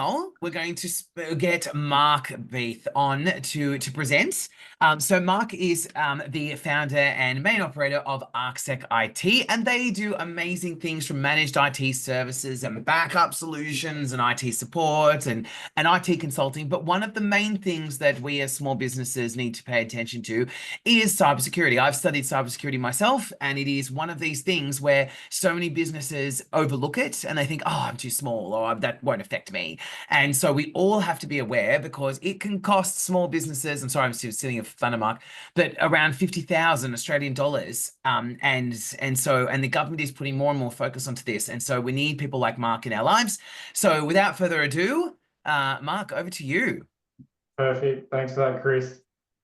now we're going to get Mark Beath on to present. So Mark is the founder and main operator of ARCSEC IT, and they do amazing things from managed IT services and backup solutions and IT support and IT consulting. But one of the main things that we as small businesses need to pay attention to is cybersecurity. I've studied cybersecurity myself, and it is one of these things where so many businesses overlook it and they think, oh, I'm too small, or that won't affect me. And so we all have to be aware, because it can cost small businesses, I'm sorry, I'm still stealing a thunder, Mark, but around 50,000 Australian dollars. And the government is putting more and more focus onto this. And so we need people like Mark in our lives. So without further ado, Mark, over to you. Perfect. Thanks for that, Chris.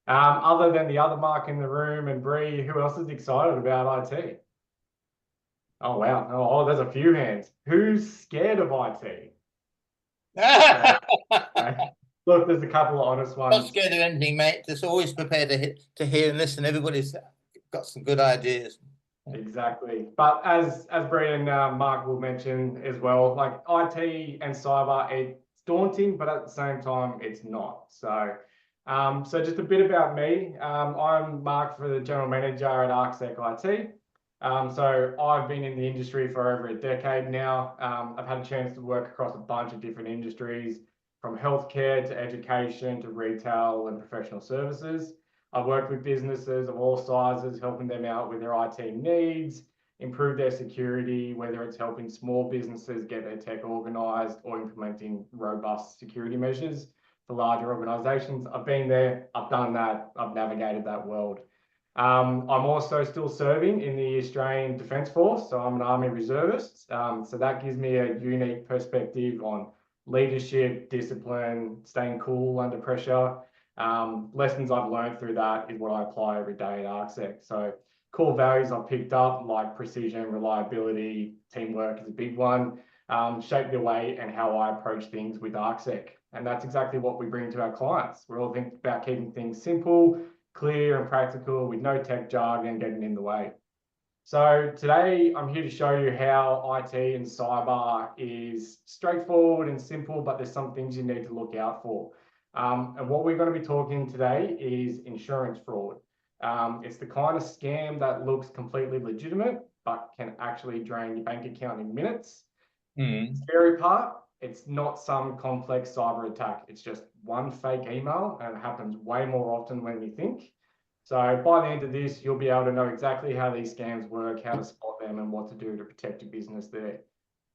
Other than the other Mark in the room and Bree, who else is excited about IT? Oh, wow. Oh, there's a few hands. Who's scared of IT? Look, there's a couple of honest ones. Not scared of anything, mate. Just always prepared to hear and listen. Everybody's got some good ideas. Exactly. But as Bree and Mark will mention as well, like IT and cyber, it's daunting, but at the same time, it's not. So just a bit about me. I'm Mark, for the general manager at ARCSEC IT. So I've been in the industry for over a decade now. I've had a chance to work across a bunch of different industries, from healthcare to education to retail and professional services. I've worked with businesses of all sizes, helping them out with their IT needs, improve their security, whether it's helping small businesses get their tech organised or implementing robust security measures for larger organisations. I've been there, I've done that, I've navigated that world. I'm also still serving in the Australian Defence Force, so I'm an Army reservist. So that gives me a unique perspective on leadership, discipline, staying cool under pressure. Lessons I've learned through that is what I apply every day at ARCSEC. So core values I've picked up, like precision, reliability, teamwork is a big one, shape the way and how I approach things with ARCSEC. And that's exactly what we bring to our clients. We're all thinking about keeping things simple, clear and practical, with no tech jargon getting in the way. So today I'm here to show you how IT and cyber is straightforward and simple, but there's some things you need to look out for. And what we're going to be talking today is insurance fraud. It's the kind of scam that looks completely legitimate, but can actually drain your bank account in minutes. The scary part, it's not some complex cyber attack. It's just one fake email, and it happens way more often than you think. So by the end of this, you'll be able to know exactly how these scams work, how to spot them, and what to do to protect your business there.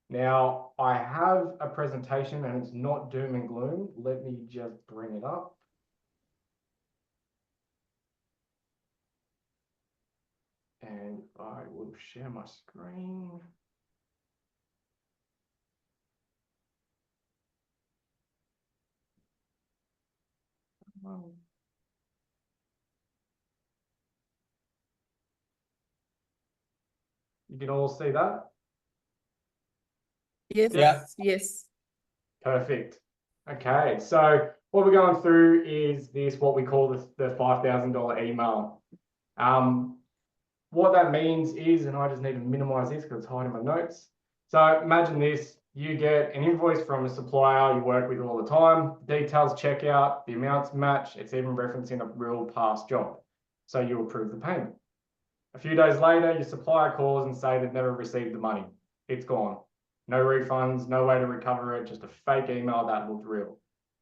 Now, I have a presentation and it's not doom and gloom. Let me just bring it up. And I will share my screen. You can all see that? Yes. Yeah. Yes. Perfect. Okay, so what we're going through is what we call the $5,000 email. What that means is, and I just need to minimize this because it's hiding my notes. So imagine this, you get an invoice from a supplier you work with all the time, details check out, the amounts match, it's even referencing a real past job. So you approve the payment. A few days later, your supplier calls and say they've never received the money. It's gone. No refunds, no way to recover it, just a fake email that looked real.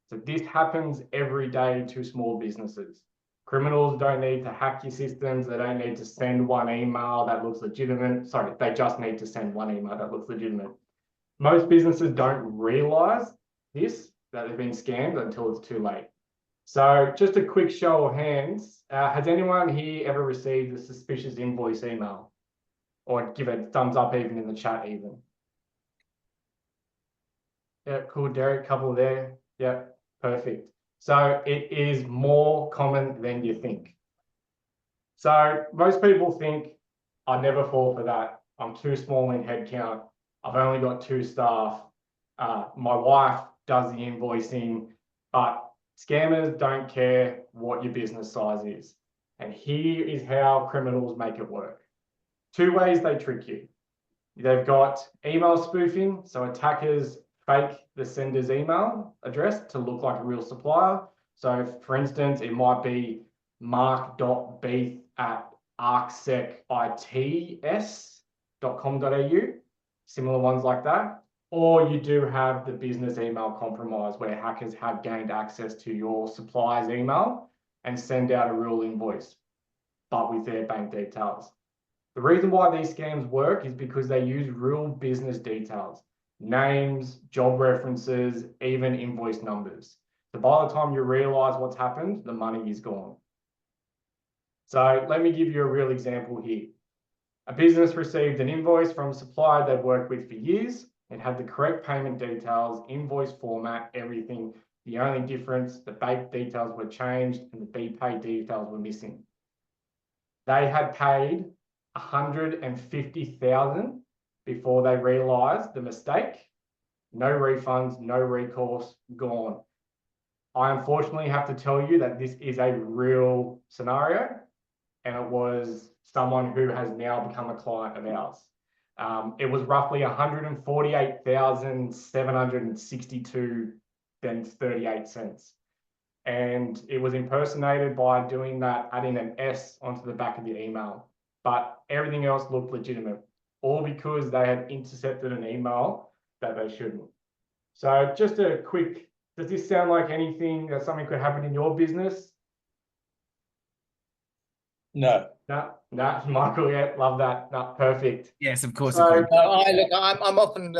So this happens every day to small businesses. Criminals don't need to hack your systems. They don't need to send one email that looks legitimate. Sorry, they just need to send one email that looks legitimate. Most businesses don't realize this, that they've been scammed, until it's too late. So just a quick show of hands. Has anyone here ever received a suspicious invoice email? Or give a thumbs up even in the chat even. Yeah, cool, Derek, couple there. Yeah, perfect. So it is more common than you think. So most people think, I never fall for that. I'm too small in headcount. I've only got 2 staff. My wife does the invoicing, but scammers don't care what your business size is. And here is how criminals make it work. 2 ways they trick you. They've got email spoofing. So attackers fake the sender's email address to look like a real supplier. So for instance, it might be mark.beath@arcsecits.com.au, similar ones like that. Or you do have the business email compromise where hackers have gained access to your supplier's email and send out a real invoice, but with their bank details. The reason why these scams work is because they use real business details, names, job references, even invoice numbers. So by the time you realize what's happened, the money is gone. So let me give you a real example here. A business received an invoice from a supplier they've worked with for years. It had the correct payment details, invoice format, everything. The only difference, the bank details were changed and the BPay details were missing. They had paid $150,000 before they realized the mistake. No refunds, no recourse, gone. I unfortunately have to tell you that this is a real scenario, and it was someone who has now become a client of ours. It was roughly $148,762.38. And it was impersonated by doing that, adding an S onto the back of the email. But everything else looked legitimate, all because they had intercepted an email that they shouldn't. So just a quick, does this sound like anything that something could happen in your business? No. No, Michael, yeah, love that. No, perfect. Yes, of course. So, Agreed. I'm often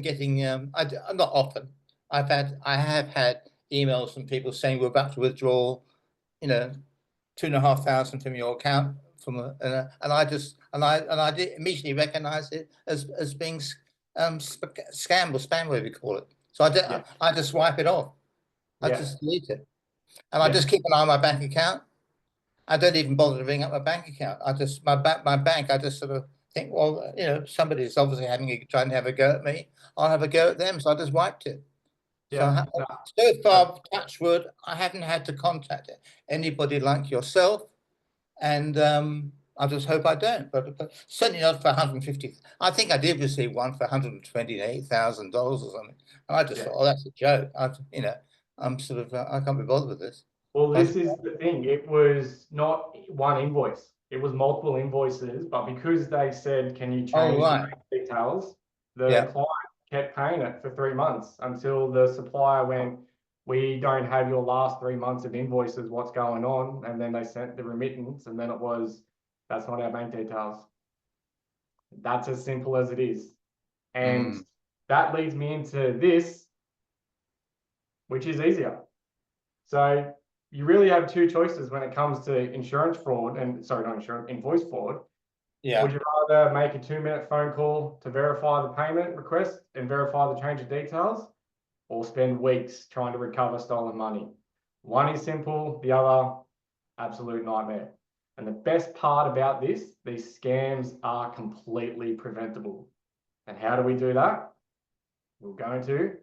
getting I'm not often. I have had emails from people saying we're about to withdraw, $2,500 from your account and I did immediately recognize it as being scam or spam, whatever you call it. So I just wipe it off. I just delete it, and I just keep an eye on my bank account. I don't even bother to ring up my bank account. I just my bank. I just sort of think, well, somebody's obviously trying to have a go at me. I'll have a go at them. So I just wiped it. So far, touch wood, I haven't had to contact anybody like yourself, and I just hope I don't. But certainly not for 150. I think I did receive one for $128,000 or something, and I just thought, oh, that's a joke. I'm sort of I can't be bothered with this. Well, this is the thing. It was not one invoice. It was multiple invoices, but because they said, can you change the details, the client kept paying it for 3 months until the supplier went, we don't have your last 3 months of invoices, what's going on? And then they sent the remittance, and then it was, that's not our bank details. That's as simple as it is. And that leads me into this, which is easier. So you really have two choices when it comes to insurance fraud invoice fraud. Yeah. Would you rather make a 2-minute phone call to verify the payment request and verify the change of details, or spend weeks trying to recover stolen money? One is simple, the other, absolute nightmare. And the best part about this, these scams are completely preventable. And how do we do that? We're going to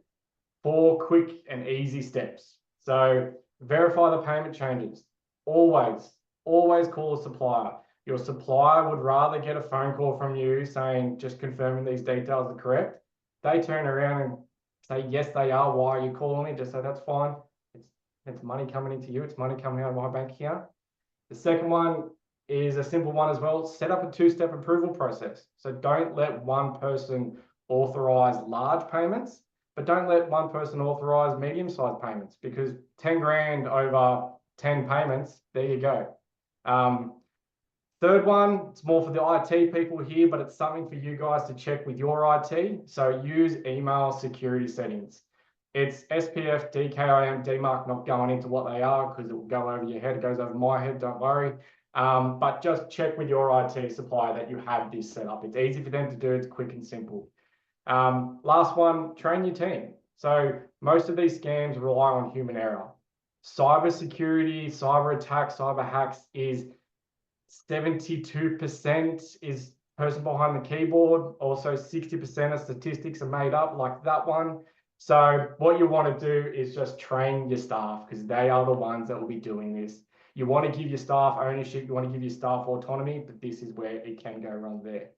4 quick and easy steps. So verify the payment changes. Always call a supplier. Your supplier would rather get a phone call from you saying, just confirming these details are correct. They turn around and say, yes, they are. Why are you calling me? Just say, that's fine. It's money coming into you. It's money coming out of my bank account. The second one is a simple one as well. Set up a 2-step approval process. So don't let one person authorize large payments, but don't let one person authorize medium-sized payments, because 10 grand over 10 payments, there you go. Third one, it's more for the IT people here, but it's something for you guys to check with your IT. So use email security settings. It's SPF, DKIM, DMARC, not going into what they are because it will go over your head. It goes over my head, don't worry. But just check with your IT supplier that you have this set up. It's easy for them to do. It's quick and simple. Last one, train your team. So most of these scams rely on human error. Cyber security, cyber attacks, cyber hacks is 72% is person behind the keyboard. Also 60% of statistics are made up, like that one. So what you want to do is just train your staff, because they are the ones that will be doing this. You want to give your staff ownership, you want to give your staff autonomy, but this is where it can go wrong there.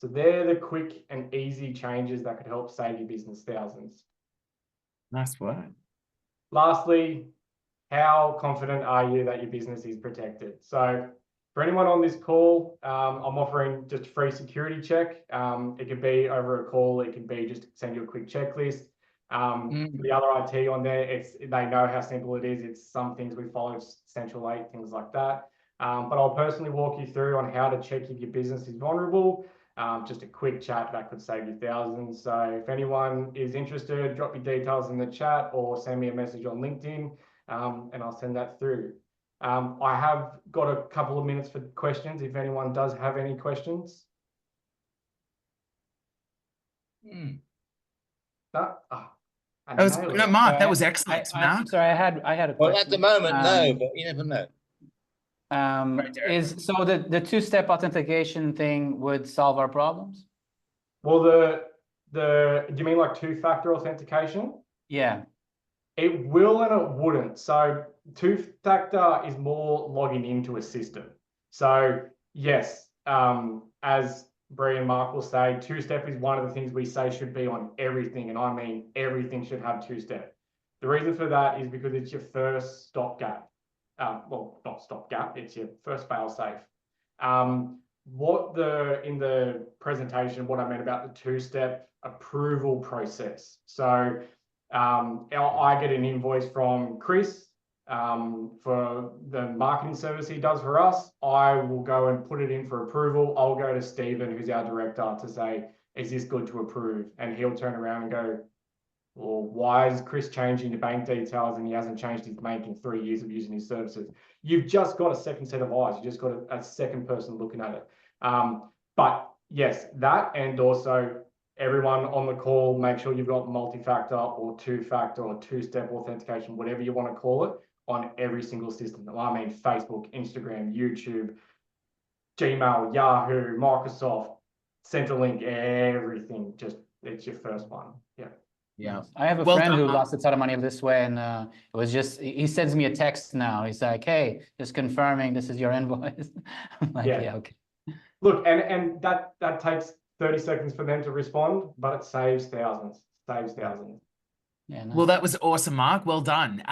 So they're the quick and easy changes that could help save your business thousands. Nice work. Lastly, how confident are you that your business is protected? So for anyone on this call, I'm offering just a free security check. It could be over a call. It could be just send you a quick checklist. The other IT on there, they know how simple it is. It's some things we follow, Central 8, things like that. But I'll personally walk you through on how to check if your business is vulnerable. Just a quick chat that could save you thousands. So if anyone is interested, drop your details in the chat or send me a message on LinkedIn, and I'll send that through. I have got a couple of minutes for questions if anyone does have any questions. No? No, Mark, that was excellent. Mark? Sorry, I had a question. Well, at the moment, no, but you never know. So the two-step authentication thing would solve our problems? Well, do you mean like two-factor authentication? Yeah. It will and it wouldn't. So two-factor is more logging into a system. So yes, as Bree and Mark will say, two-step is one of the things we say should be on everything. And I mean, everything should have two-step. The reason for that is because it's your first stopgap. Well, not stopgap, it's your first fail-safe. In the presentation, what I meant about the two-step approval process. So I get an invoice from Chris for the marketing service he does for us. I will go and put it in for approval. I'll go to Stephen, who's our director, to say, is this good to approve? And he'll turn around and go, well, why is Chris changing the bank details and he hasn't changed his bank in 3 years of using his services? You've just got a second set of eyes. You just got a second person looking at it. But yes, that, and also everyone on the call, make sure you've got multi-factor or two-factor or two-step authentication, whatever you want to call it, on every single system. I mean, Facebook, Instagram, YouTube, Gmail, Yahoo, Microsoft, Centrelink, everything. Just, it's your first one. Yeah. Yeah. I have a friend who lost a ton of money this way, and it was just, he sends me a text now. He's like, hey, just confirming this is your invoice. I'm like, yeah, okay. Look, and that takes 30 seconds for them to respond, but it saves thousands. Yeah, nice. Well, that was awesome, Mark. Well done.